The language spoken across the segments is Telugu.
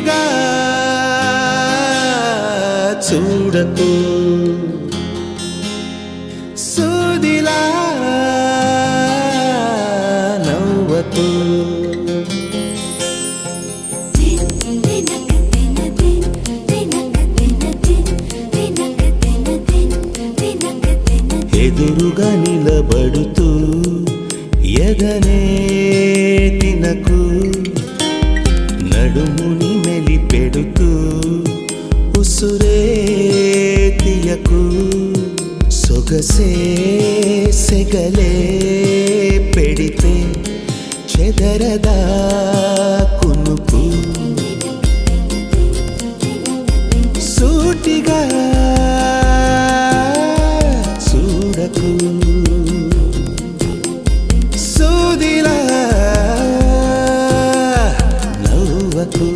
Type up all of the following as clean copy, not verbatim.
సూటిగా చూడకు సూదిలా నవ్వకు ఎదురుగా నిలబడుతూ ఎదనే తినకు నడుముని మెలిపెడుతూ ఉసురే తీయకు సొగసే సెగలే పెడితే చెదరదా కునుకు సూటిగా చూడకు సూదిలా నవ్వకు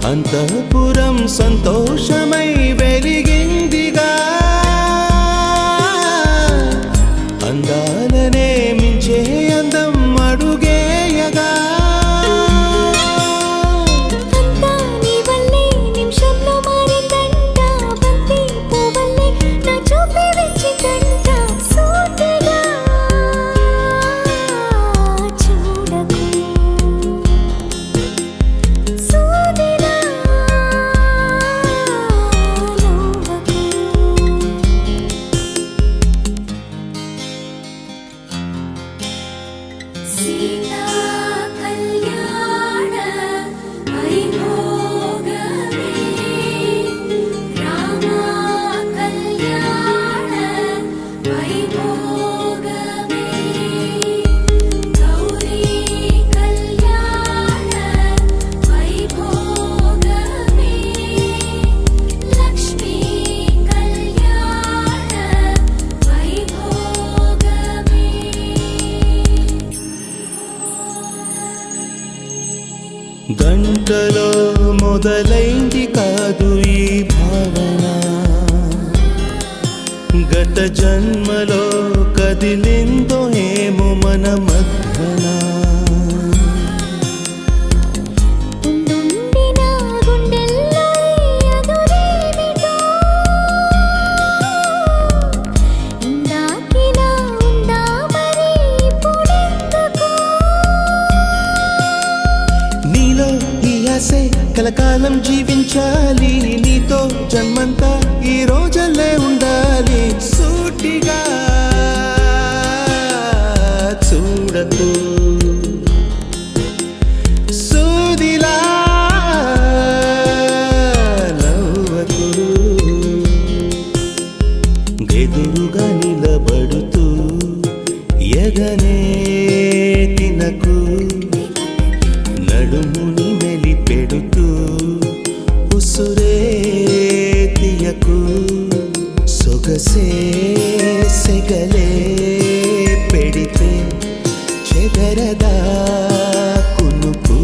అంతఃపురం సంతోషమై వెలిగిందిగా అందాలనే మించే అందం అడుగేయగా గంటలో మొదలైంది కాదు ఈ భావన గత జన్మలో కదిలిందో ఏమో మన మధ్యన కలకాలం జీవించాలి నీతో జన్మంతా ఈ రోజులే ఉండాలి సూటిగా చూడకు సూదిలా నవ్వకు ఎదురుగా నిలబడుతూ ఎదనే తినకు నడుముని మెలిపెడుతూ ఉసురే తీయకు సొగసే సెగలే పెడితే చెదరదా కునుకు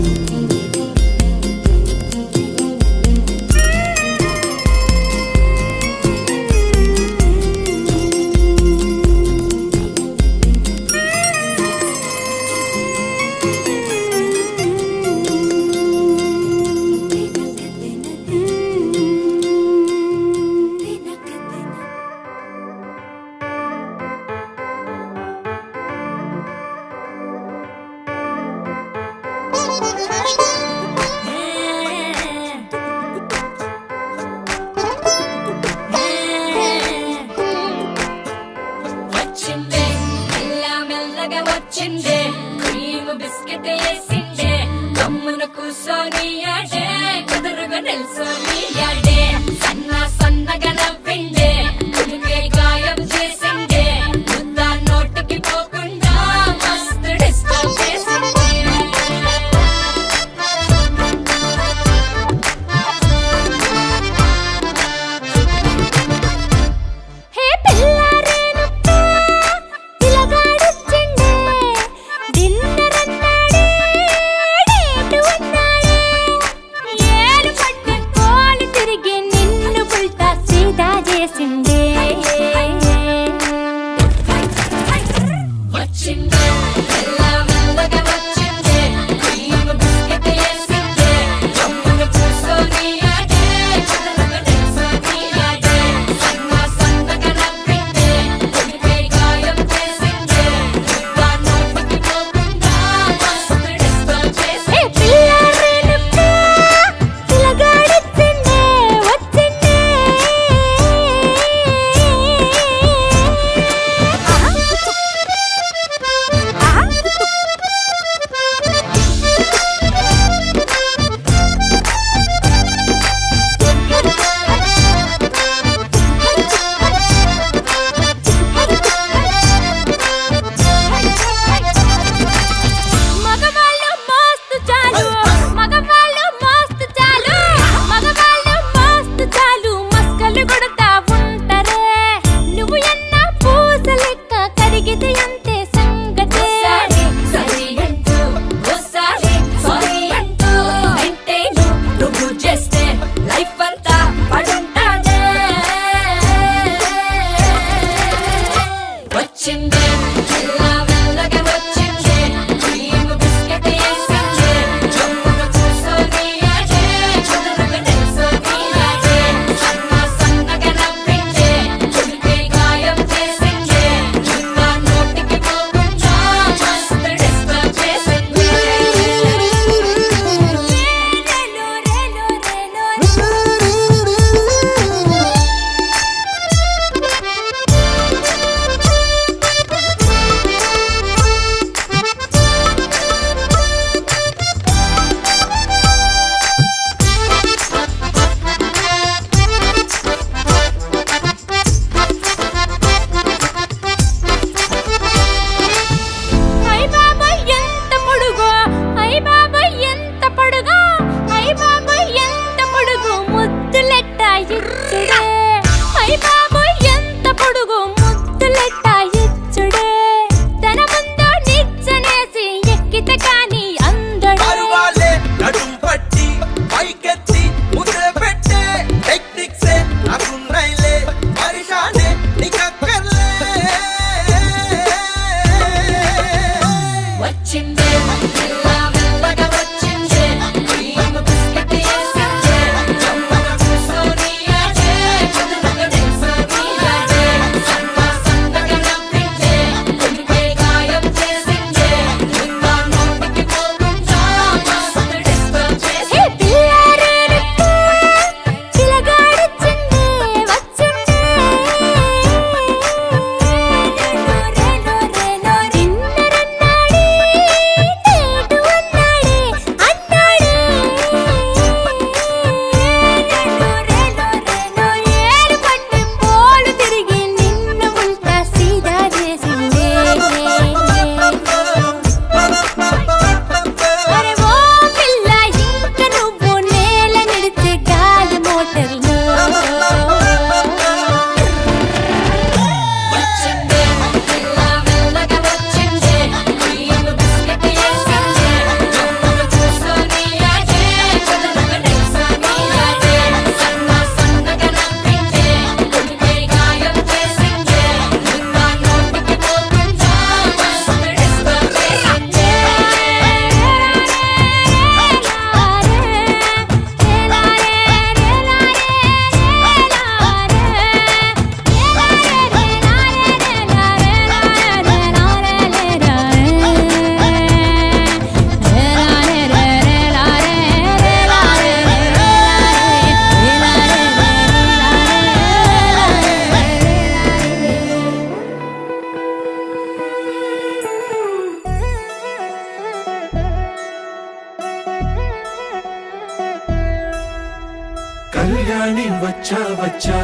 కళ్యాణి వచ్చా వచ్చా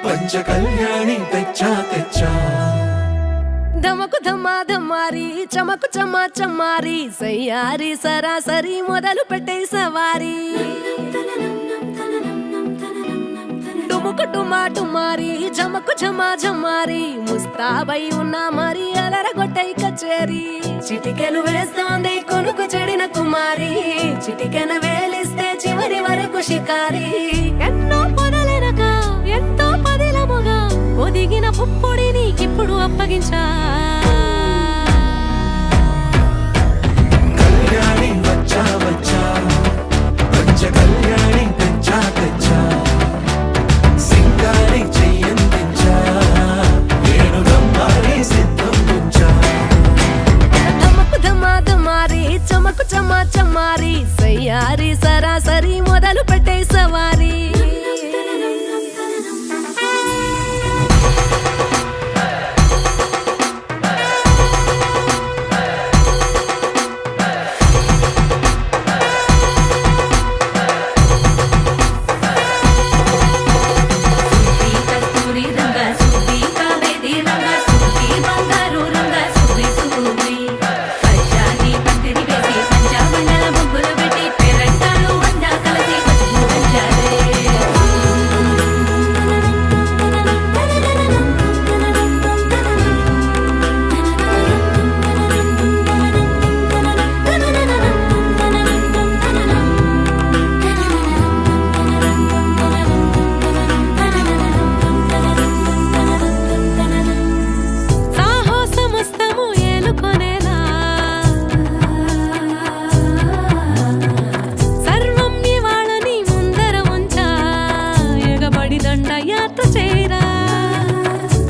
పంచ కళ్యాణి తెచ్చా తెచ్చా ధమకు ధమ్మా ధమ్మారి చమకు చమ్మా చమ్మారి సయ్యారి సరాసరి మొదలు పెట్టే సవారి డుముకు డుమా డుమారి జమకు ఝమా ఝమారి ముస్తాబై ఉన్నా మరి అలరగొట్టై కచేరి చిటికెలు వేస్తోంది కొనుకు చెడిన కుమారి చిటికెన వేలిస్తే చివరి వరకు షికారి ఎన్నో పొదలెనక ఎంతో పదిలముగా ఒదిగిన పుప్పొడి నీకిప్పుడు అప్పగించా కళ్యాణి వచ్చా వచ్చా పంచ కళ్యాణి తెచ్చా తెచ్చా సింగారి చెయ్యందించా నేను నమ్మాలి సిద్ధం ఉంచా ధమకు ధమా ధమారి చమకు చమ్మా చమ్మారి సయ్యారి సరాసరి మొదలు పెట్టే సవారి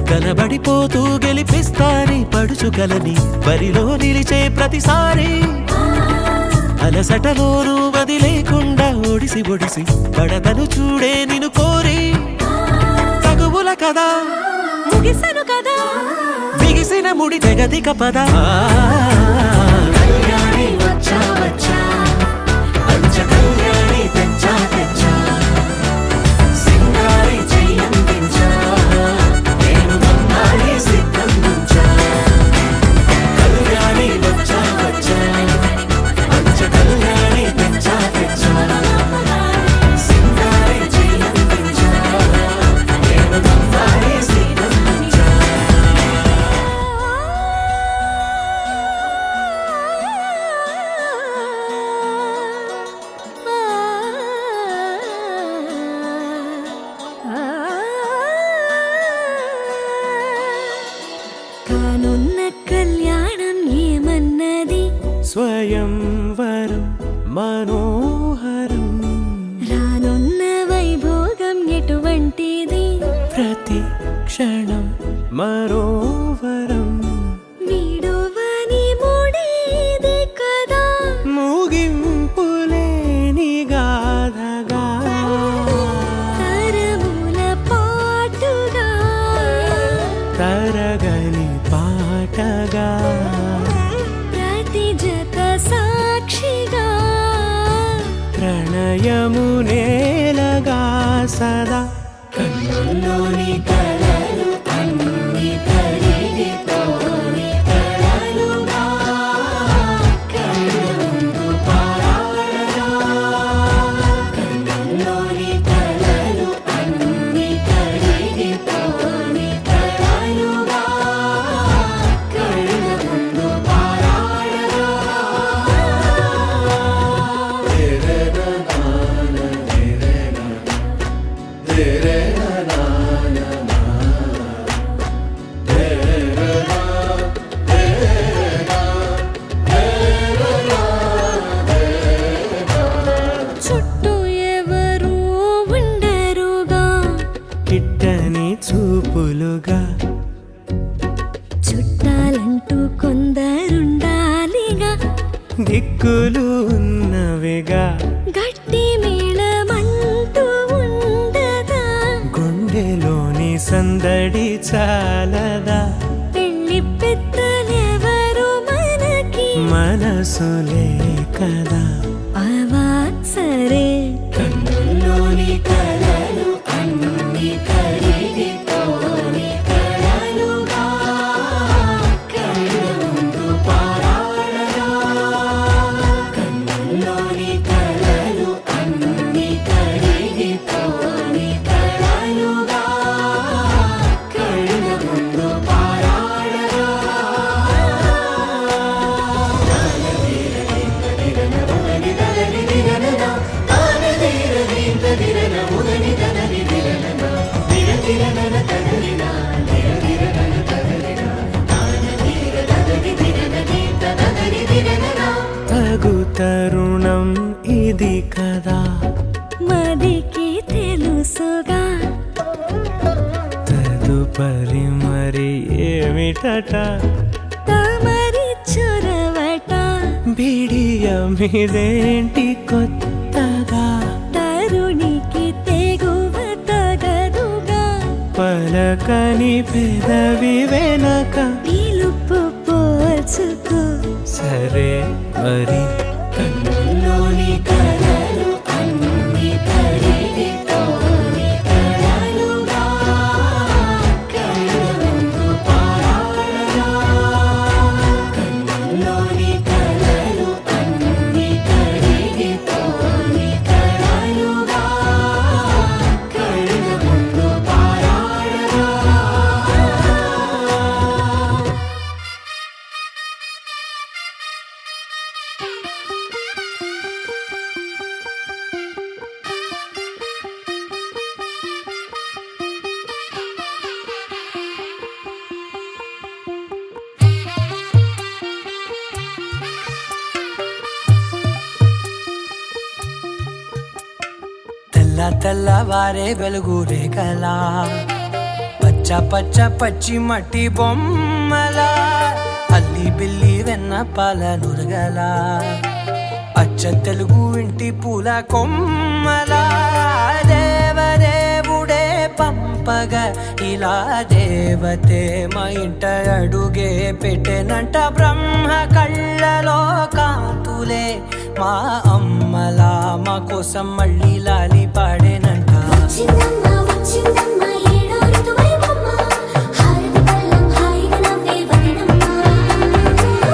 కనబడిపోతూ గెలిపిస్తాని పడుచుగలని బరిలో నిలిచే ప్రతిసారి అలసటలోనూ వదిలేకుండా ఒడిసి ఒడిసి పడతను చూడే నిన్ను కోరి తగువుల కదా ముగిసను కదా బిగిసిన ముడి తెగదిక పద కళ్యాణి వచ్చా వచ్చా పంచ కళ్యాణి తెచ్చా తెచ్చా సింగారి చెయ్యందించా నేను నమ్మాలి సిద్ధం ఉంచా కళ్యాణి వచ్చా వచ్చా పంచ కళ్యాణి తెచ్చా తెచ్చా సింగారి చెయ్యందించా నేను నమ్మాలి సిద్ధం ఉంచా కానున్న కళ్యాణం ఏమన్నది స్వయంవరం మనోహరం రానున్న వైభోగం ఎటువంటిది ప్రతి క్షణం మరోవరం వీడువని ముడేది కదా ముగింపులేని గాథగా తరముల పాటుగా తరగని పాటగా ప్రతి జత సాక్షిగా ప్రణయము నేలగా సదా కన్నుల్లోని కలలు అన్ని కరిగిపోని కలలుగా కళ్ళ ముందు పారాడగా కన్నుల్లోని కలలు అన్ని కరిగిపోని కలలుగా కళ్ళ ముందు పారాడగా చుట్టూ ఎవరు ఉండరుగా కిట్టని చూపులుగా చుట్టాలంటూ కొందరుండాలిగా దిక్కులు ఉన్నవిగా గట్టి మేళమంటూ ఉండదా గుండెలోని సందడి చాలదా పెళ్లి పెద్దలెవరు మనకి మనసులే కదా అవా సరే కన్నుల్లోని కల కదా మదికి తెలుసుగా తదుపరి మరి ఏమిటట తమరి చొరవట బిడియమిదేంటి కొత్తగా తరుణికి తెగువ తగదుగా పలకని పెదవి వెనక పిలుపు పోల్చుకో సరే మరి కన్నుల్లోని కలలు అన్ని తడిగి తోని కలలుగా కళ్ళముందు పారాడగా కన్నుల్లోని కలలు అన్ని తడిగి తోని కలలుగా కళ్ళముందు పారాడగా తెల్ల తెల్లవారే వెలుగు రేఖలా పచ్చ పచ్చ పచ్చి మట్టి బొమ్మలా అల్లి బిల్లి వెన్న పాల నురగలా అచ్చ తెలుగు ఇంటి పూల కొమ్మలా దేవదేవుడే పంపగా ఇలా దేవతే మా ఇంట అడుగే పెట్టెనంట బ్రహ్మ కళ్ళలో కాంతులే మా అమ్మలా మా కోసం మళ్ళీ లాలి పాడేనంట వచ్చిందమ్మ వచ్చిందమ్మ ఏడో ఋతువైవమ్మ హారతి పళ్ళం హాయిగా నవ్వే వదనమ్మ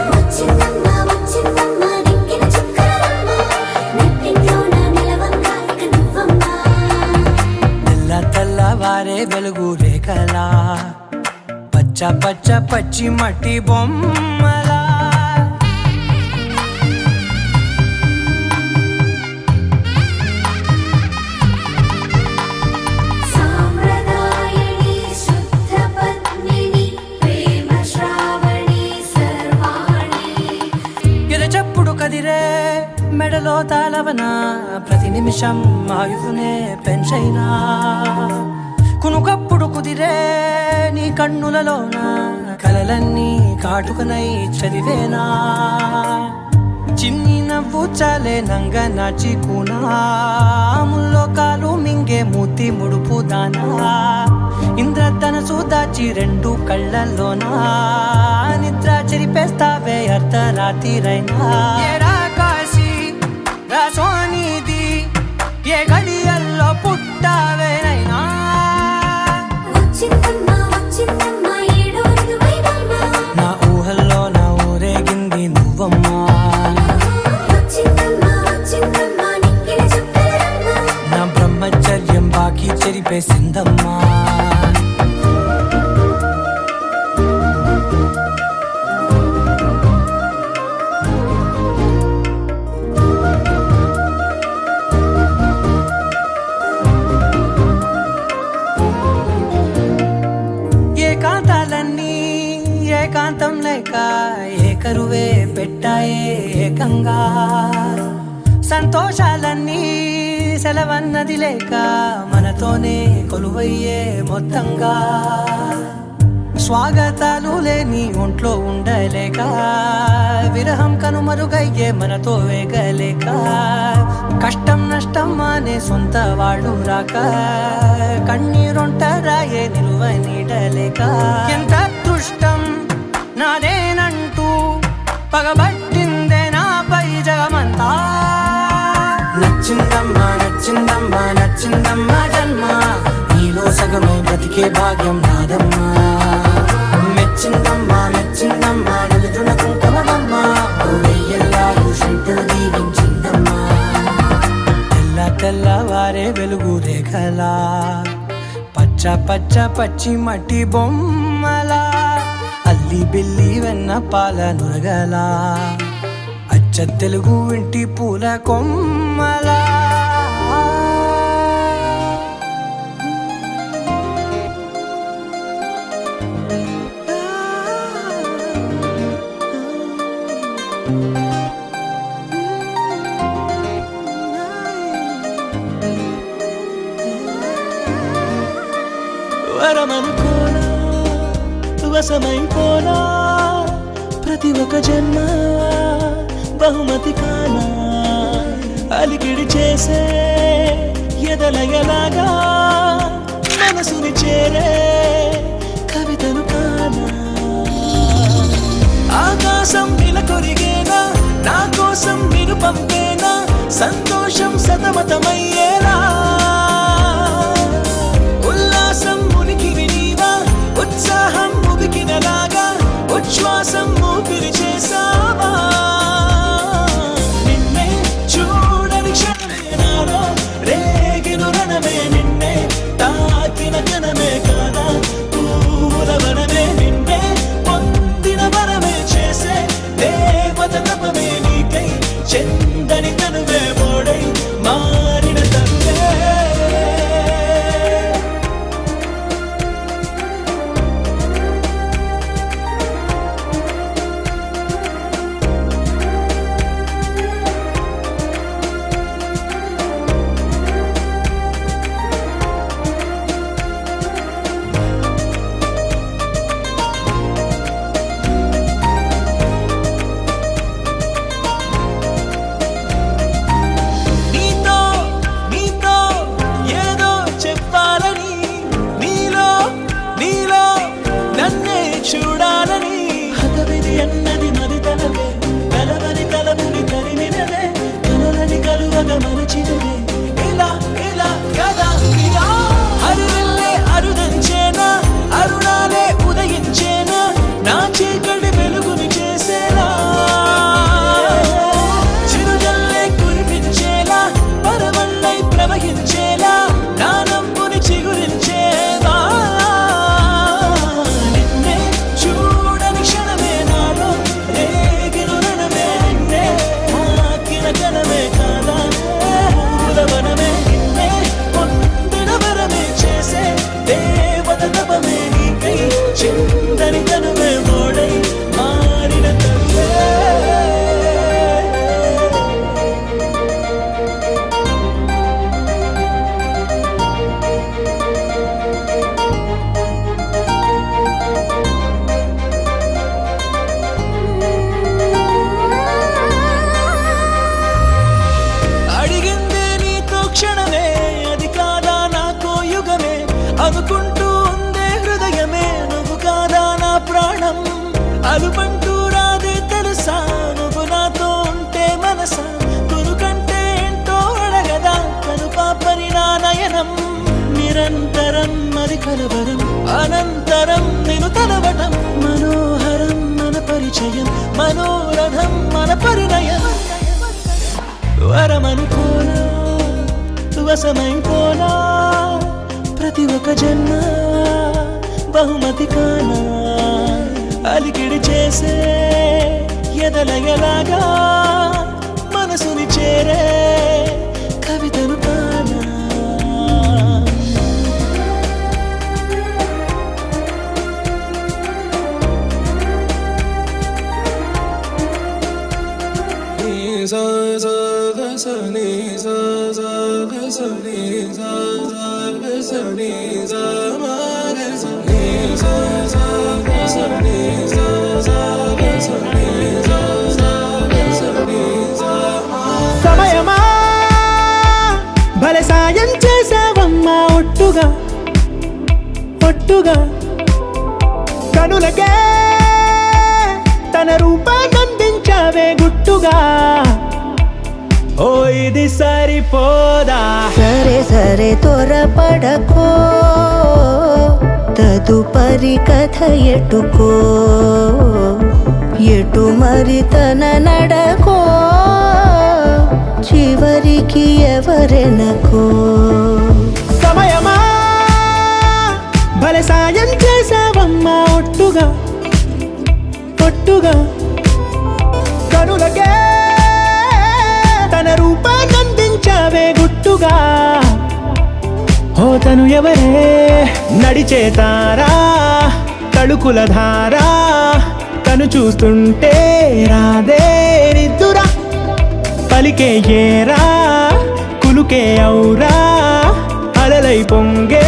వచ్చిందమ్మ వచ్చిందమ్మ దిక్కిన చుక్కలమ్మ నెట్టింట్లోన నిలవంగా ఇక నువ్వమ్మ తెల్ల తెల్లవారే వెలుగు రేఖలా పచ్చ పచ్చ పచ్చి మట్టి బొమ్మలా సామ్రదాయని శుద్ధ పద్మిని ప్రేమ శ్రావణి సర్వాణి ఎరచప్పుడు కదిరే మెడలో తాళవన ప్రతి నిమిషం ఆయుధునే పెంచైనా కునుకప్పుడు కుదిరే నీ కన్నులలోన కలలన్నీ కాటుకనై చదివేనా చిన్ని నవ్వు చాలే నంగ నాచి కూనాముల్లో కాలు మింగే మూతి ముడుపు దానా ఇంద్రధనసు దాచి రెండు కళ్ళల్లోనా నిద్ర చెరిపేస్తావే అర్ధరాత్రిరైనా ఏరా కాశీ రాసోనిది ఏ గడియల్లో పుట్టావేనైనా వచ్చిందమ్మ వచ్చిందమ్మ ఏడో ఋతువైవమ్మ నా ఊహల్లో నా ఊరేగింది నువ్వమ్మా వచ్చిందమ్మ వచ్చిందమ్మ నిక్కిన చుక్కలమ్మ నా బ్రహ్మచర్యం బాకీ చెరిపేసిందమ్మా ఏకాంతాలన్నీ ఏకాంతం లేక ఏకరువే పెట్టాయే ఏకంగా సంతోషాలన్నీ సెలవన్నది లేక మనతోనే కొలువయ్యే మొత్తంగా స్వాగతాలు లేని ఒంట్లో ఉండలేక విరహం కనుమరుగయ్యే మనతో వేగలేక కష్టం నష్టం అనే సొంత వాళ్ళు రాక కన్నీరొంటరాయే నిలువ నీడలేక ఎంత అదృష్టం నాదేనంటూ పగబట్టిందే నాపై జగమంతా నచ్చిందమ్మా నచ్చిందమ్మా నచ్చిందమ్మా జన్మ నీలో సగమై బ్రతికే భాగ్యం నాదమ్మా మెచ్చిందమ్మా మెచ్చిందమ్మా నిలుచున కుంకుమమ్మా వెయ్యల్లాలు శంకులు దీవించిందమ్మా తెల్ల తెల్లవారే వెలుగు రేఖలా పచ్చ పచ్చ పచ్చి మట్టి బొమ్మలా అల్లి బిల్లి వెన్న పాల నురగలా అచ్చ తెలుగు ఇంటి పూల కొమ్మలా వరమనుకోనా వశమైపోనా ప్రతి ఒక్క జన్మ బహుమతి కానా అలికిడి చేసే ఎదలయలాగా మనసుని చేరే కవితను కానా ఆకాశం నిలకొరిగేనా నా కోసం నిన్ను పంపేనా సంతోషం సతమతమయ్యేలా ఉల్లాసం ఉనికివి నీవా ఉత్సాహం ఉబికినలాగా ఉచ్ఛ్వాసం ఊపిరి చేసావా నిన్నే చూడని క్షణమే నాలో రేగిన రణమే నిన్నే తాకిన క్షణమే కాదా పూలవనమే నిన్నే పొందిన వరమే చేసే దేవత తపమే నీకై చెందని తనువే మోడై మారిన తనువే చూడాలని హతవిధి అన్నది మది తలవే తలవని తలపుని తరిమినదే కలలని కలువగా మరచినదే ఇలా ఇలా కదా ఇలా అరువెల్లే అరుదంచేనా అరుణాలే ఉదయించేనా నా చీకటి వెలుగుని చేసేలా చిరుజల్లే కురిపించేలా పరవళ్ళై ప్రవహించేలా నా నవ్వుని చిగురించేవా చిందని తనువే మోడై మారిన తనువే అడిగిందే నీతో క్షణమే అది కాదా నాకో యుగమే అనుకుంటూ ప్రాణం అలుపంటూ రాదే తెలుసా నువ్వు నాతో ఉంటే మనసా కొనుకంటే ఏంటో అడగదా కను పాపని నా నయనం నిరంతరం మరి కలవరం అనంతరం నేను తలవటం మనోహరం మన పరిచయం మనోరథం మన పరిణయం వరమనుకోనా వశమైపోనా ప్రతి ఒక్క జన్మ బహుమతి కానా అలికిడి చేసే ఎదలయలాగా మనసుని చేరే కవితను కానా సమయమా భలే సాయం చేసావమ్మా ఒట్టుగా ఒట్టుగా కనులకే తన రూపాన్నందించావే గుట్టుగా ఓ ఇది సరిపోదా సరే సరే త్వరపడకో తదుపరి కథ ఎటుకో ఎటు మరి తన నడకో చివరికి ఎవరెనకో సమయమా భలే సాయం చేసావమ్మా ఒట్టుగా ఒట్టుగా కనులకే తన రూపాన్నందించావే గుట్టుగా ఓ తను ఎవరే నడిచే తారా తళుకుల ధారా తను చూస్తుంటే రాదే నిద్దురా పలికే ఏరా కులుకే ఔరా అలలై పొంగే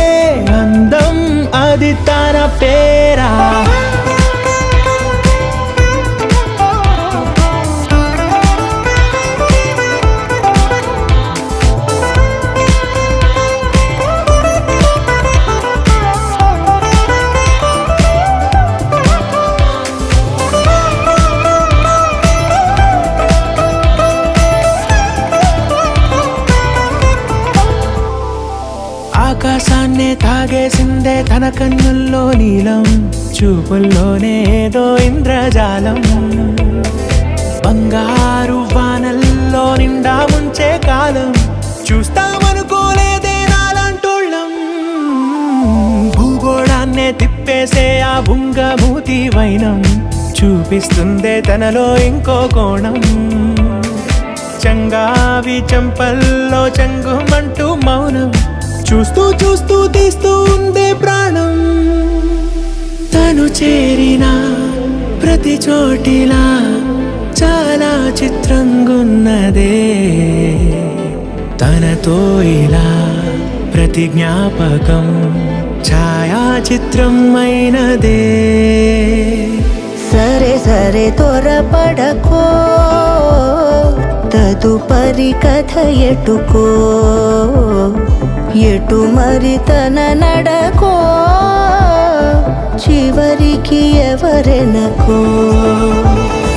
అందం అది తన పేరా ఆకాశాన్నే తాగేసిందే తన కన్నుల్లో నీలం చూపుల్లోనే ఏదో ఇంద్రజాలం బంగారు వానల్లో నిండా ముంచే కాలం చూస్తామనుకోలేదే నాలంటోళ్ళం భూగోళాన్నే తిప్పేసే ఆ బుంగమూతి వైనం చూపిస్తుందే తనలో ఇంకో కోణం చంగావి చంపల్లో చంగుమంటూ మౌనం చూస్తూ చూస్తూ తీస్తూ ఉందే ప్రాణం తను చేరిన ప్రతి చోటిలా చాలా చిత్రంగున్నదే తనతో ఇలా ప్రతి జ్ఞాపకం ఛాయాచిత్రం అయినదే సరే సరే త్వరపడకో తదుపరి కథ ఎటుకో ఎటు మరి తన నడకో చివరికి ఎవరెనకో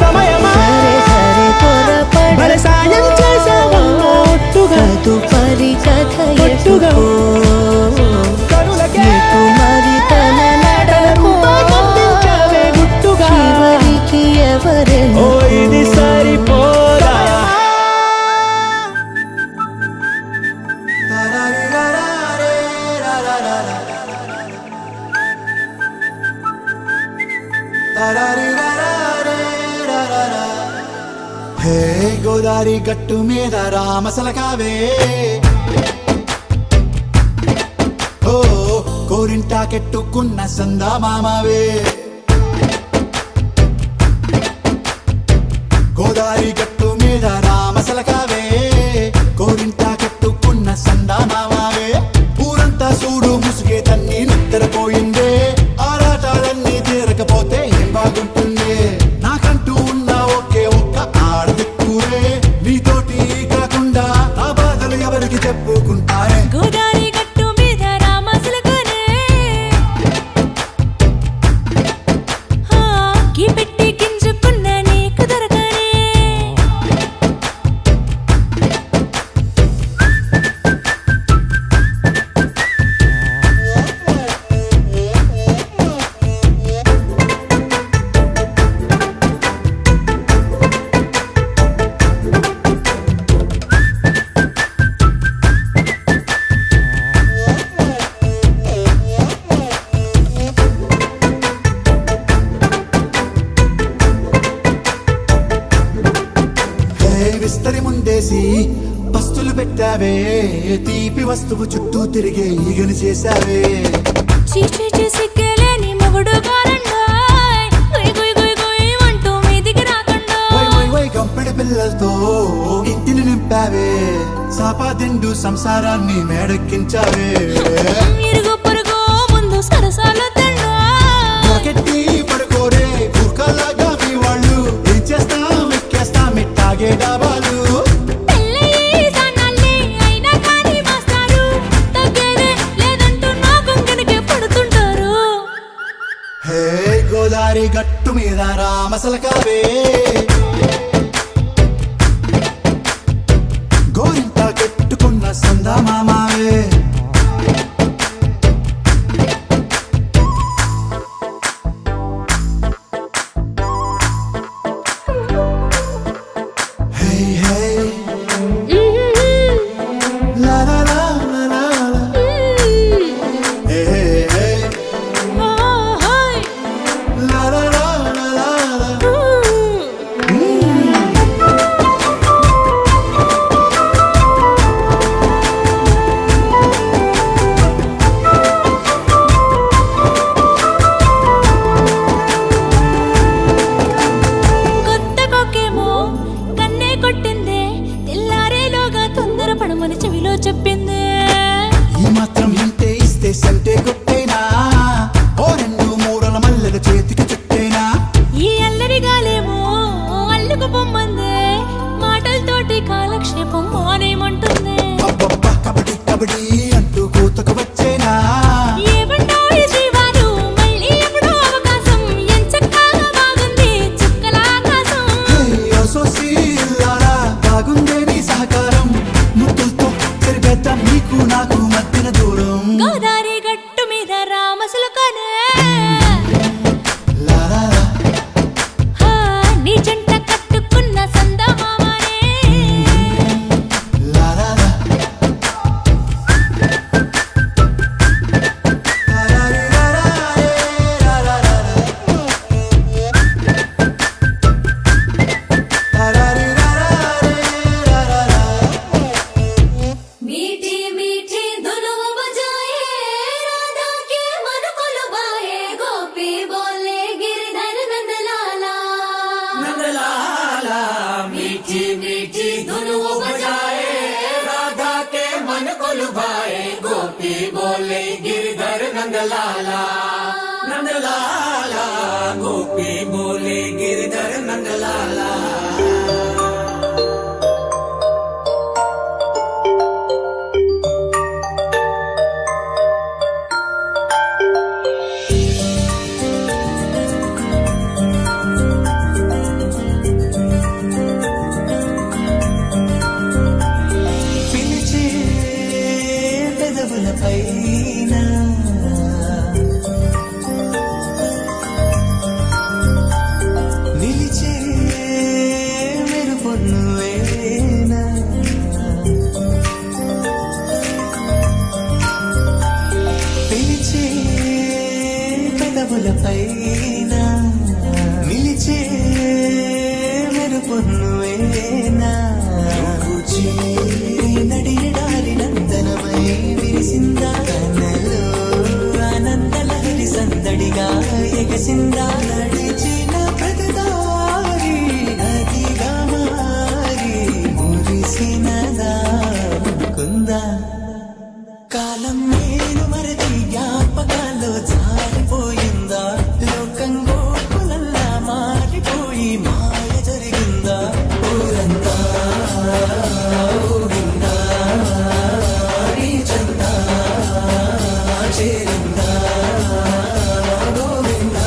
సరే సరే త్వరపడకో తదుపరి కథ ఎటుకో ఎటు మరి తన నడకో చివరికి ఎవరెనకో ఇది సరిపోదా హే గోదారి గట్టు మీద రామసలకావే ఓ కోరింటాకెట్టుకున్న సందా మామవే గోదారి గట్టు మీద రామసలకావే కోరింటాకెట్టుకున్న సందా మామవే ఊరంతా చూడు ముసుగే తన్ని నిద్రపోయిందే ఆరాటాలన్నీ తీరకపోతే ఏం బాగుంటుంది నాకంటూ ఉన్న ఒకే ఒక్క ఆడదిక్కురే నీతోటి కాకుండా ఆ బాధలు ఎవరికి చెప్పుకుంటారే గోదారి గట్టు మీద రామసలకనే కీ పెట్టి గింజుకున్న నీకు దొరకనే విస్తరి ముందేసి పస్తులు పెట్టావే తీపి వస్తువు చుట్టూ తిరిగే ఈగని చేశావే చీచి సిగ్గలేని మొగుడు గారండాయ్ గుయ్ గుయ్ గుయ్ గుయ్ అంటూ మీదికి రాకండా వై వై వై గంపెడి పిల్లలతో ఇంటిని నింపావే సాపాదిండు సంసారాన్ని మేడెక్కించావే ఇరుగు పొరుగు ముందు సరసాలు తండా రాకెట్టి పడుకోరే కుక్కలాగా మీ వాళ్ళు ఏం చేస్తాం ఎక్కేస్తాం ఇట్టాగే డాబాలు పెళ్ళయి సన్నాల్ని అయినా కానీ మాస్తారు తగ్గేదే లేదంటూ నా కొంగనికే పడుతుంటారు హే గోదారి గట్టు మీద రామసలకావే గోరింట కెట్టుకున్న సందా మామావే హే హే లా లా లా లా లా లా. హే హే హే లా లా లా లా లా లా. గోదారి గట్టు మీద రామసులకనే నీ జంట కట్టుకున్న సందమామనే मीठी मीठी धुनों बजाए राधा के मन को लुभाए गोपी बोले गिरधर नंदलाला नंदलाला मीठी मीठी धुनों बजाए राधा के मन को लुभाए गोपी बोले गिरधर नंदलाला नंदलाला गोपी बोले गिरधर नंदलाला నిలిచే మెరు పొన్నువేనా నడియడారి నందనమై విరిసిందా కన్నలో ఆనందలహరి సందడిగా ఎగసిందా నడిచిన ప్రతిదారి నదిగా మారి మురిసినదా కుందా కాలం నేను మరచి జ్ఞాపకాల్లో జారిపోయిందా లోకం గోపులల్లా మారిపోయి మాయ జరిగిందా ఊరంతా ఊగిందా నీ చందా చేరిందా గోవిందా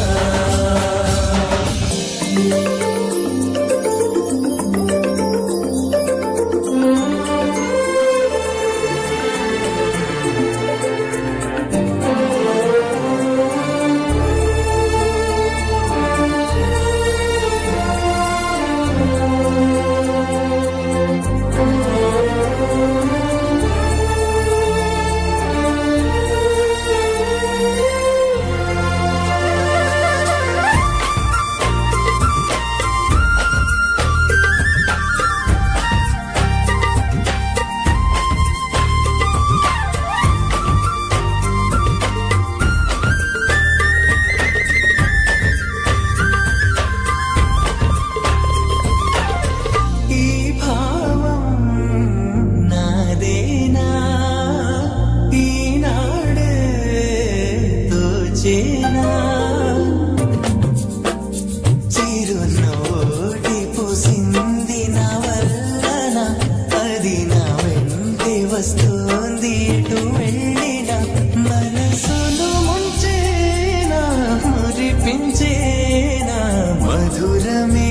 వస్తోంది ఎటు వెళ్ళినా మనసును ముంచేనా మురిపించేనా మధురమే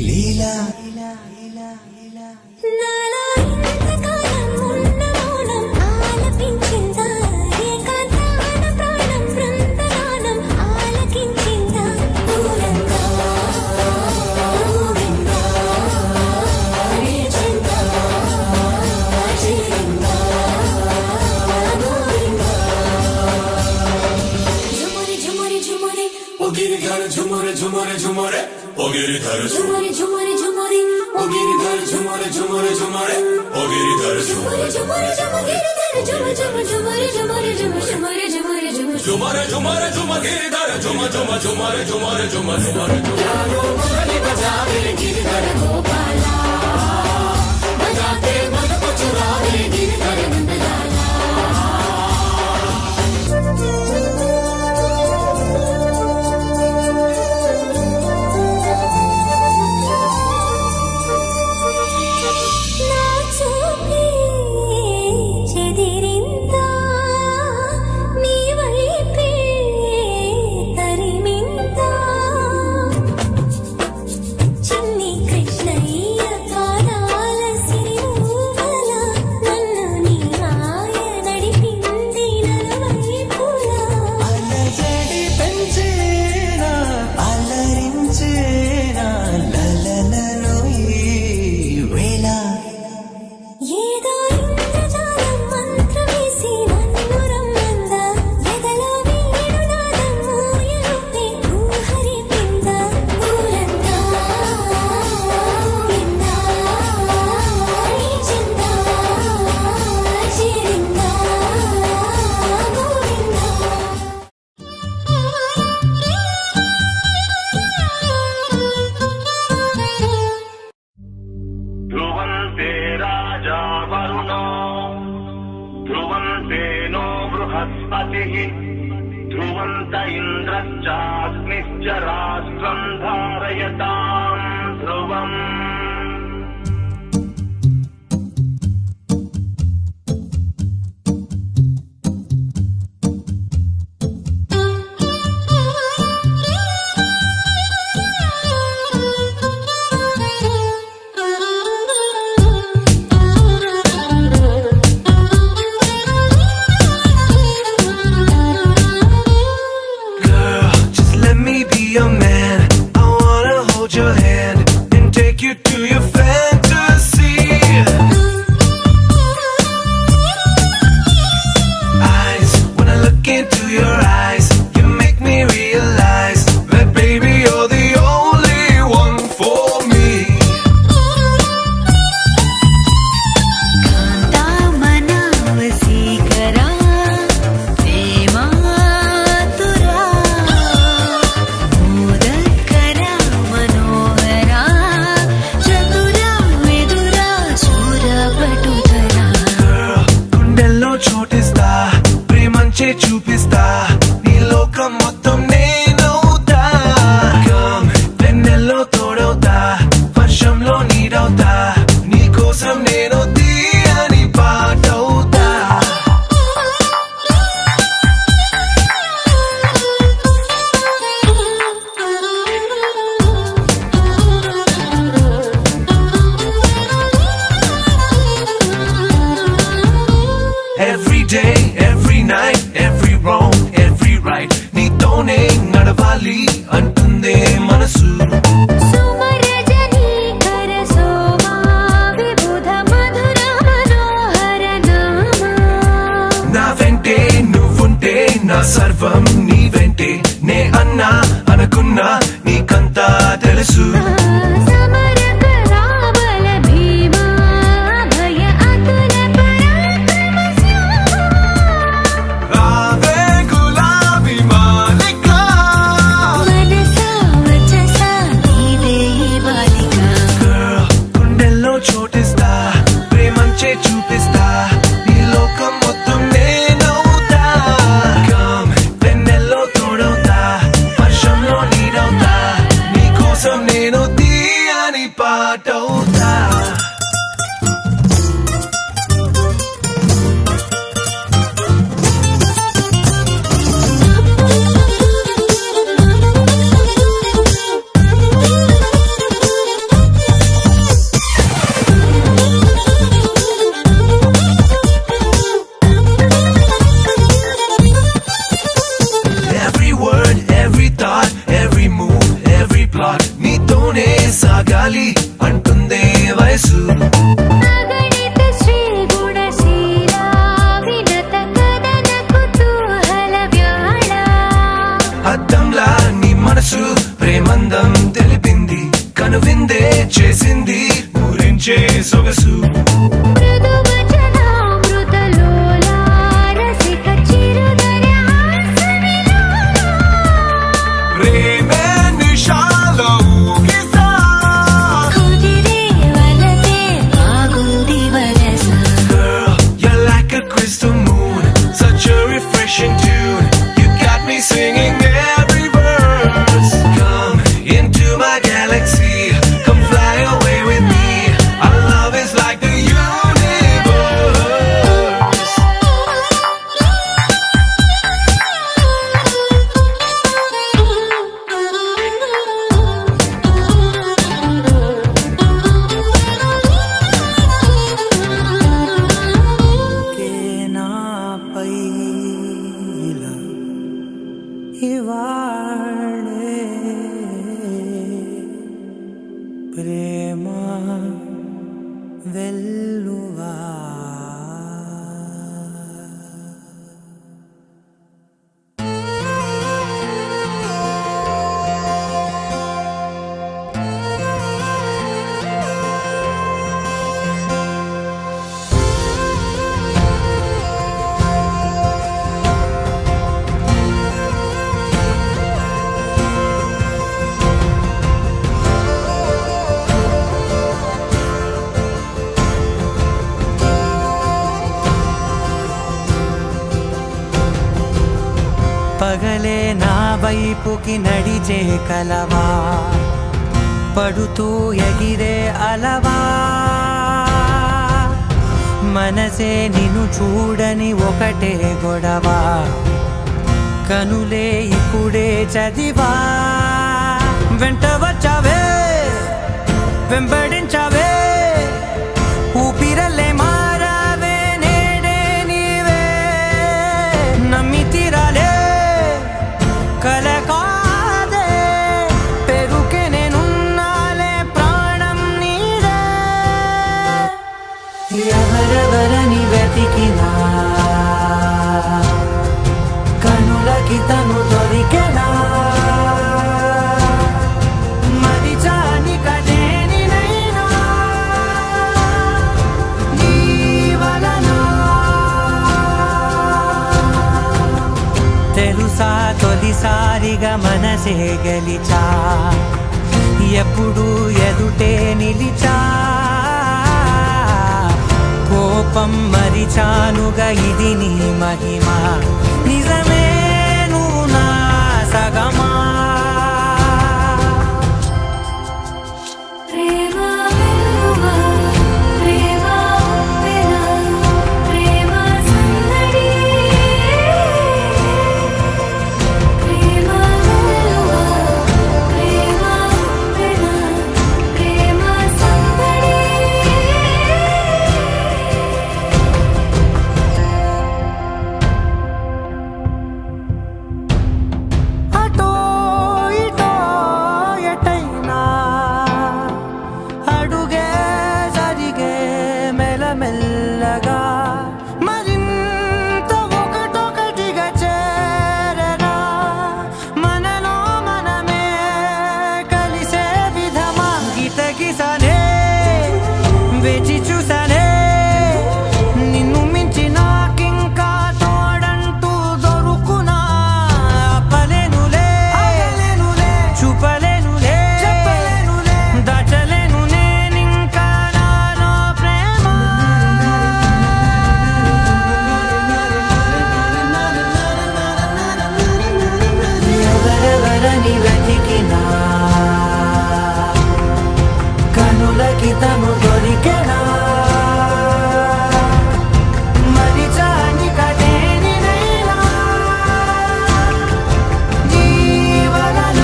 లీలా నాలో ఇంతకాలం ఉన్న మౌనం ఆలపించిందా ఏకాంతాన ప్రాణం బృందగానం ఆలకించిందా ఊరంతా ఊగిందా రీచిందా చేరిందా గోవిందా ఝుమరి ఝుమరి ఝుమరి ओ गिरधर झुमरे झुमरे झुमरे ओ गिरधर ఝుమరి ఝుమరి ఝుమరి ओ गिरधर झुमरे झुमरे झुमरे ओ गिरधर ఝుమరి ఝుమరి ఝుమరి ఝుమరి ఝుమరి ఝుమరి ఝుమరి ఝుమరి झुमरे झुमरे झुम गिरधर झुम झुम झुमरे झुमरे झुम झुमरे मुरली बजावे गिरधर गोपाला बजाते मन को चुरावे गिरधर नंदलाला చిన్ని కృష్ణయ్య కారాల సిరిమూవల నన్ను నీ बृहस्पतिः ध्रुवन्त इन्द्रश्चाग्निश्च राष्ट्रं धारयतां ध्रुवम् Your man, I wanna hold your hand and take you to your fantasy. Eyes, when I look into your eyes, you make me realize that baby you're the only one for me. చోటిస్తా ప్రేమంచే చూపిస్తా నీ లోకం మొత్తం నేనవుతా వెన్నెల్లో తోడవుతా వర్షంలో నీడవుతా నీ కోసం నేను తీయని పాటవుతా Every day, every night, every wrong, every right నీతోనే నడవాలి అంటుందే మనసు నా వెంటే నువ్వుంటే నా సర్వం నీ వెంటే నే అన్నా అనుకున్నా నీకంతా తెలుసు చోటిస్తా ప్రేమంచే చూపిస్తా ఈ లోకం మొత్తం నేనవుతా వెన్నెల్లో తోడవుతా వర్షంలో నీడవుతా నీ కోసం నేను తీయని పాటవుతా నీతోనే సాగాలి అంటుందే వయసు అద్దంలా నీ మనసు ప్రేమందం తెలిపింది కనువిందే చేసింది ఊరించే సొగసు Singing every verse. Come into my galaxy. Come fly away with me. Our love is like the universe. Kena paila ఇవాళే ప్రేమ వెల్లువా పగలే నా వైపుకి నడిచే కలవా పడుతూ ఎగిరే అలవా మనసే నిన్ను చూడని ఒకటే గొడవ కనులే ఇప్పుడే చదివా వెంట వచ్చావే వెంబడించావే ఊపిరల్లే మారావే నేడే నీవే నమ్మి తీరాలే కల కాదే పెరుకే నేనున్నాలే ప్రాణం నీదే ఎవరెవరని వెతికినా కనులకి తను దొరికెనా మరిచాని కదేనినైనా నీ వలన తెలుసా తొలిసారిగా మనసే గెలిచా ఎప్పుడు ఎదుటే నిలిచా కోపం మరిచానుగా ఇది నీ మహిమ నిజమే నువ్వు నా సగమా ప్రేమ వెలువ ప్రేమ ఉప్పెన ప్రేమ సందడి ప్రేమ వెలువ ప్రేమ ఉప్పెన ప్రేమ సందడి అటో ఇటో ఎటైనా అడుగే జరిగే మెల్లమెల్లగా మరింత ఒకటొకటిగా చేరగా మనలో మనమే కలిసే విధమా గితగిసనే వేచి చూసనే నిన్ను మించి నాకింకా తోడంటూ దొరుకునా ఆపలేనులే చూపలేనులే దాచలేను నేనింకా నాలో ప్రేమ ఎవరెవరని వెతికినా కనులకి తను దొరికెనా మరిచాని కదేనినైనా నీ వలన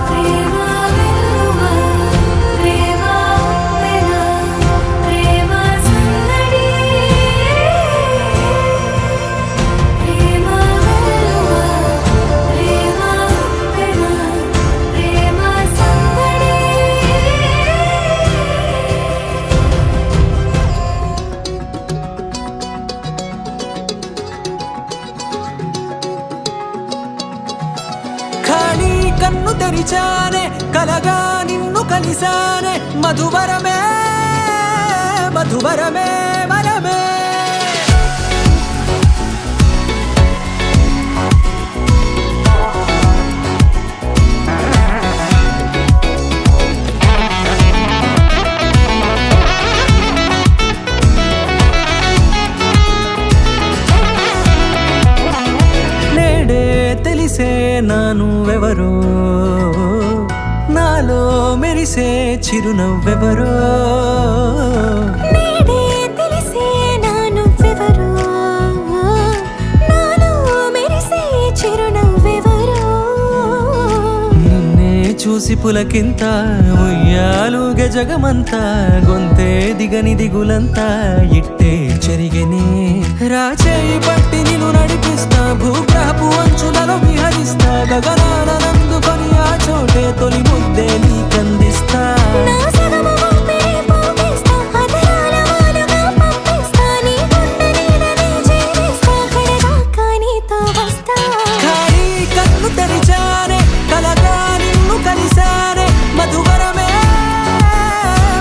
ప్రేమ వెలువ ప్రేమ ఉప్పెన ప్రేమ సందడి ప్రేమ వెలువ ప్రేమ ఉప్పెన ప్రేమ సందడి ఖాళీ కన్ను తెరిచానే కలగా నిన్ను కలిసానే మధువరమే మధువరమే వరమే నేడే తెలిసే నానువెవరో నాలో మెరిసే చిరునవ్వెవరో నేడే తెలిసే నానువ్వెవరో నాలో మెరిసే చిరునవ్వెవరో నిన్నే చూసి పులకింత ఉయ్యాలుగే జగమంతా గొంతే దిగని దిగులంతా ఇట్టే చెరిగెనే రాచేయి పట్టి నిన్ను నడిపిస్తా భూగ్రహపు అంచులలో విహరిస్తా గగనాన నందుకొని ఆ చోటే తొలి ముద్దే నీకందిస్తా నా సగమ ఊపిరి పోగిస్తా అదరాల వాలుగా పంపిస్తా నీ గుండె నీడనే చేరిస్తా కడదాకా నీతో వస్తా ఖాళీ కన్ను తెరిచానే కలగా నిన్ను కలిసానే మధువరమే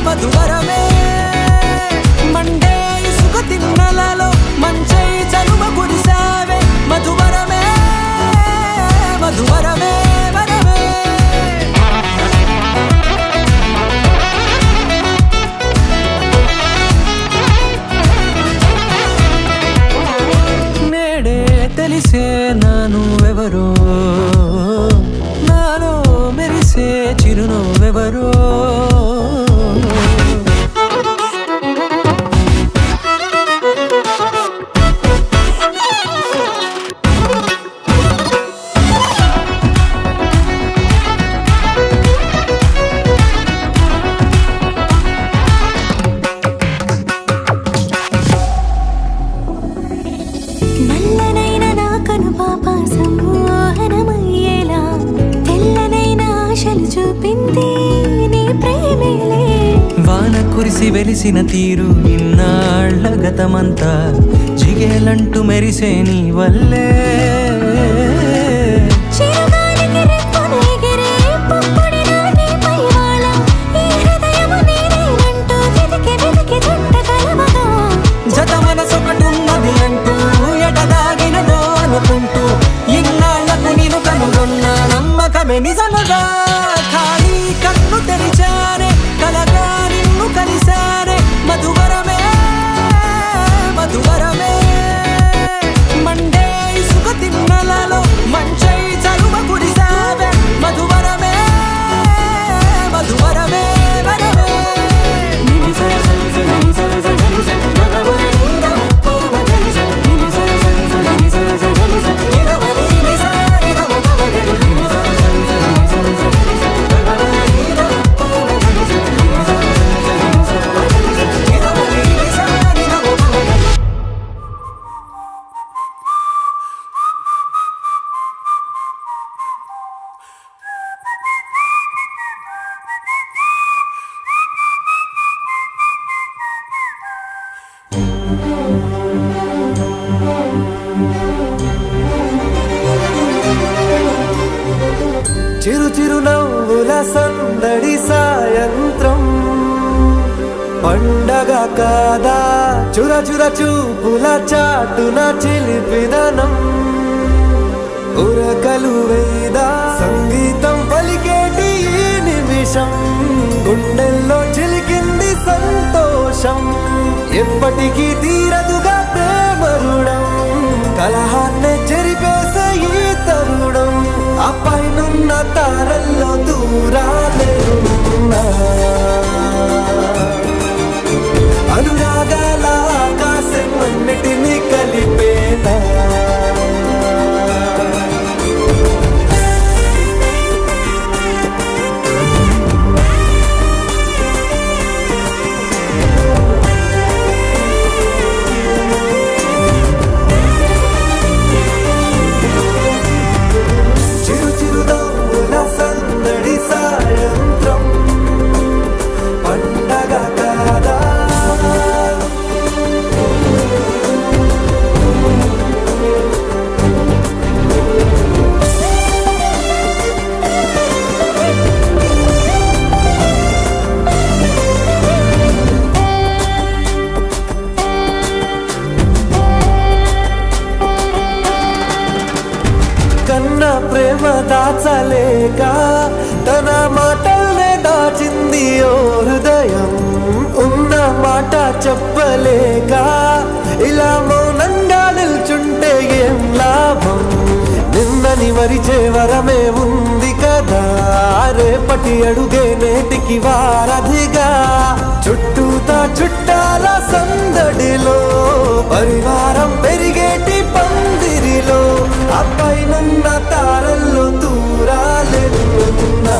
మధువరమే మండే ఇసుక తిన్నలలో మంచై చలువ కురిసావే మధువరమే మధువరమే వరమే తెలిసే నాను ఎవరో నాలో మెరిసే చిరునవ్వెవరో కురిసి వెలిసిన తీరు ఇన్నాళ్ల గతమంతా జిగేలంటూ మెరిసే నీ వల్లే జత మనసొకటున్నది అంటూ ఎటదాగినదో అనుకుంటూ ఇన్నాళ్లకు నేను కనుగొన్న నమ్మకమే నిజముగా ఖాళీ కన్ను తెరిచానే కలగా నిన్ను కలిసానే మధువరమే మధువరమే మండే ఇసుక తిన్నలలో మంచై చలువ కురిసావే మధువరమే మధువరమే వరమే చిరు చిరు నవ్వుల సందడి సాయంత్రం పండగ కాదా చుర చుర చూపుల చాటున చిలిపిదనం ఉరకలు వేదా సంగీతం పలికేటి ఈ నిమిషం గుండెల్లో చిలికింది సంతోషం ఎప్పటికీ తీరదుగా ప్రేమరుడం కలహాన్నే చెరిపేసే ఈ తరుణం ఆ పైనున్న తారల్లో దూరాలేనున్నా అనురాగాల ఆకాశం అన్నిటినీ కలిపేనా ప్రేమ దాచలేక తన మాటల్నే దాచింది ఓ హృదయం ఉన్న మాట చెప్పలేక ఇలా మౌనంగా నిల్చుంటే ఏం లాభం నిన్నని మరిచే వరమే ఉంది కదా రేపటి అడుగే నేటికి వారధిగా చుట్టూతా చుట్టాల సందడిలో పరివారం పెరిగేటి పందిరిలో అపైనున్న తారల్లో దూరాలెన్నున్నా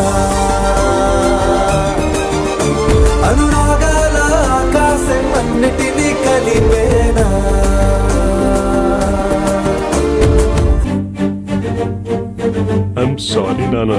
అనురాగాల ఆకాశం అన్నిటినీ కలిపేనా I'm sorry, Nana.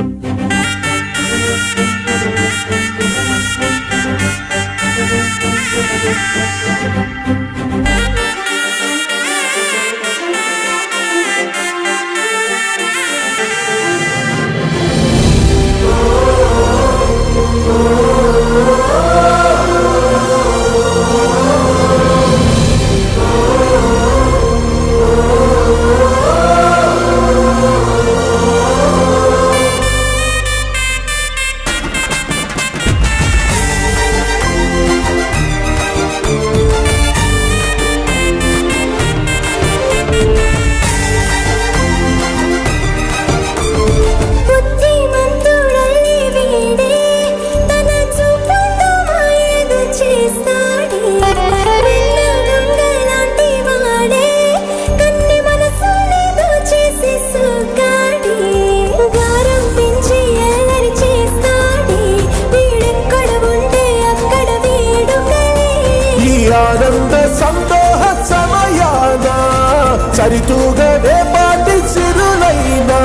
సరితూగదే పాటి సిరులైనా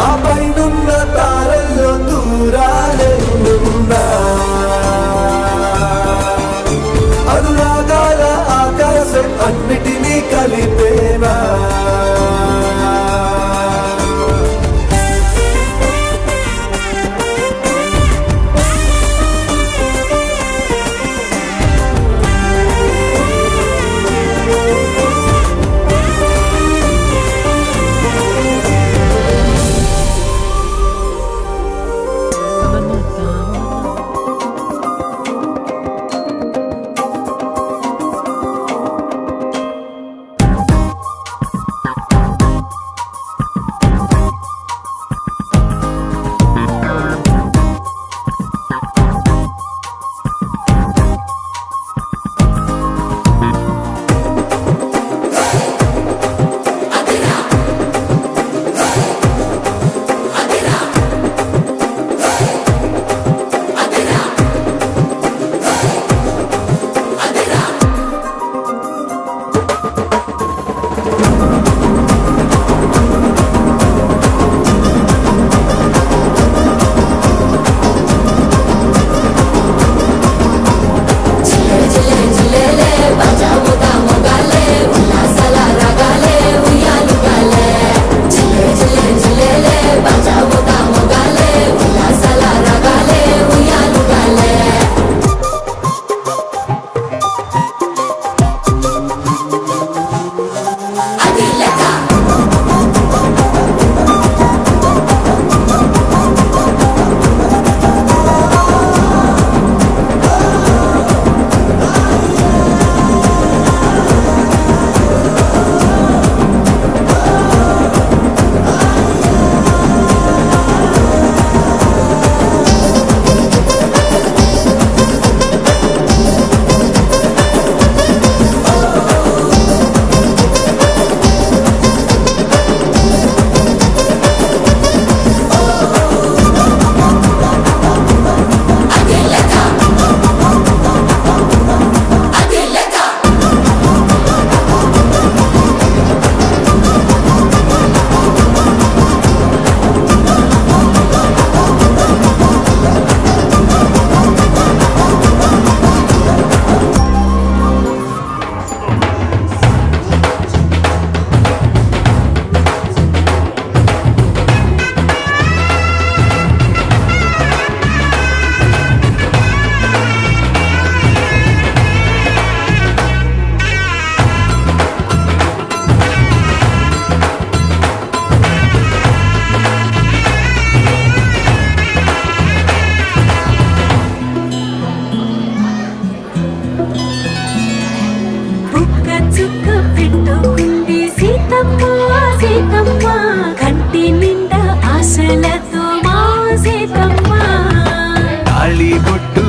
ఆ పైనున్న తారల్లో దూరాలెన్నున్నా అనురాగాల ఆకాశం అన్నిటినీ కలిపేనా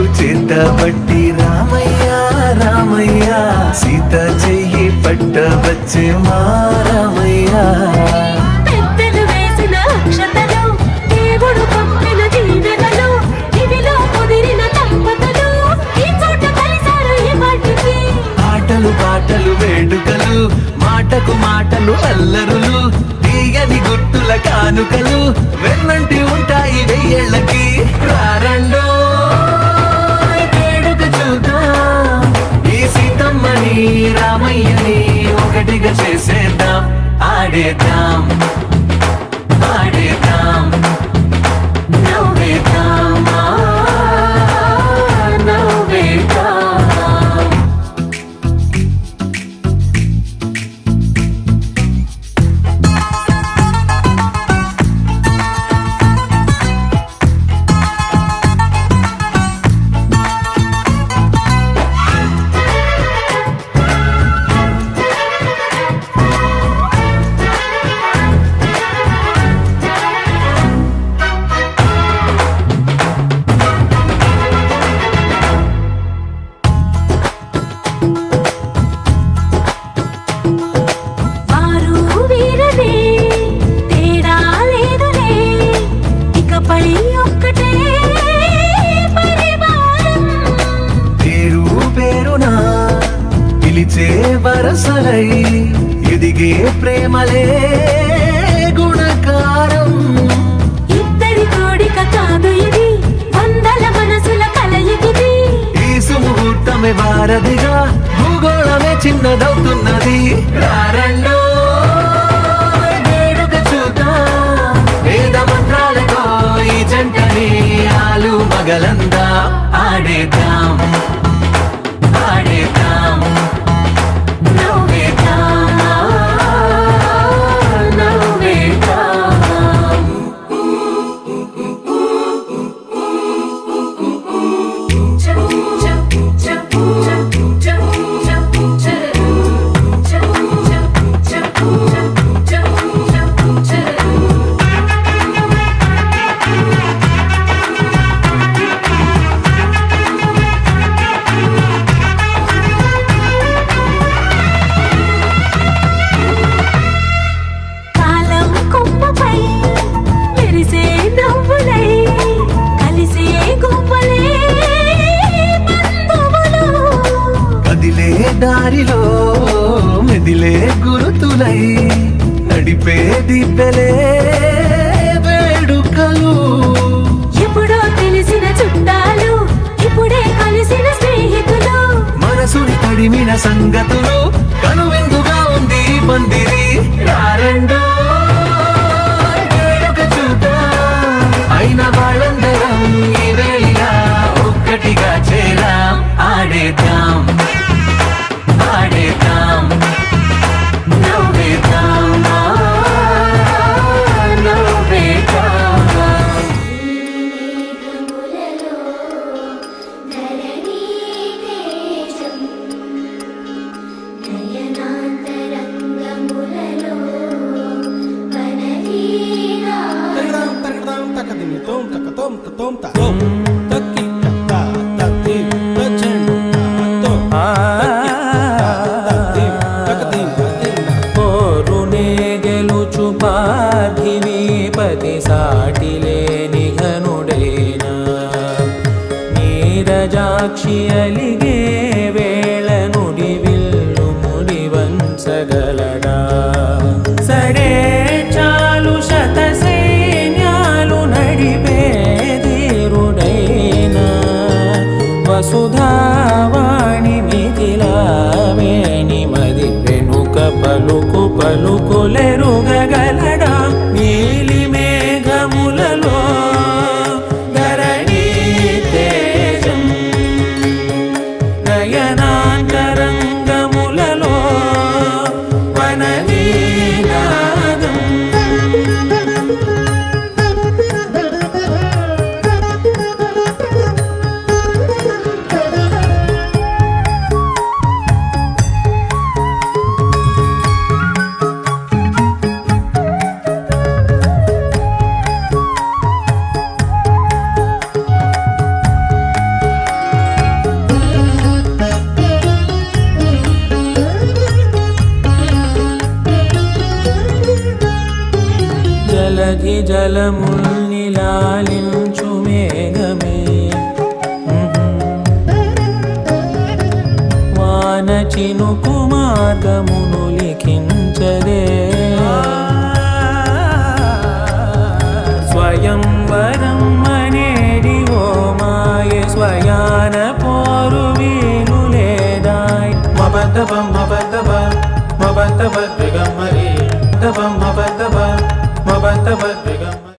పట్టబట్టి రామయ్య రామయ్య సీత చెయ్యి పట్టవచ్చే మా రామయ్య పెద్దలు వేసిన అక్షతలు దేవుడు పంపిన దీవెనలు ఇవిలో కుదిరిన దంపతులు ఈ చోట కలిసారు ఈ మాటికి ఆటలు పాటలు వేడుకలు మాటకు మాటలు అల్లరులు తీయని గుట్టుల కానుకలు వెన్నంటి ఉంటాయి వెయ్యేళ్ళకి రారండో వేడుక చూద్దాం ఈ సీతమ్మని రామయ్యని ఒకటిగా చేసేద్దాం ఆడేద్దాం ఆడేద్దాం నవ్వేద్దాం నవ్వేద్దాం ఎదిగే ప్రేమలే గుణకారం. ఇద్దరి కోడిక కాదు ఇది, వందల మనసుల కలయికిది. ఈ సుముహూర్తమే వారధిగా, భూగోళమే చిన్నదవుతున్నది. రారండో వేడుక చూద్దాం, వేద మంత్రాలతో ఈ జంటని ఆలు మగలందా ఆడేద్దాం ఆడేద్దాం. దారిలో మెదిలే గురుతులై నడిపే దిబ్బెలే వేడుకలు. ఎప్పుడో తెలిసిన చుట్టాలు, ఇప్పుడే కలిసిన స్నేహితులు. మనసుని తడిమిన సంగతులు, కనువిందుగా ఉంది పందిరి. రారండో వేడుక చూద్దాం, అయిన వాళ్ళందరం ఈ వేళ ఒక్కటిగా చేరాం. ఆడేద్దాం ఆడేద్దాం నవ్వేద్దాం నవ్వేద్దాం. పార్థివీపతి సాటిలేని ఘనుడేనా, నీరజాక్షి అలిగే వేళ నుడి విల్లు ముడి వంచగలడా. సరే చాలు శత సైన్యాలు నడిపే ధీరుడైనా, వసుధావాణి మిథిలావేణి మది వెనుక పలుకు పలుకులెరుగగలడా. నీలి మేఘములలో ధరణీ తేజం, నయనాంతరంగములలో వననీనాదం. జలధి జలముల్ని లాలించు మేఘమే, వాన చినుకు మార్గమును లిఖించదే. స్వయంవరం అనేడి ఓ మాయ స్వయాన పోరు వీలు లేదాయ్. మబద్దబం మబద్దబ మబద్దబ గమ్మరి దబం మబ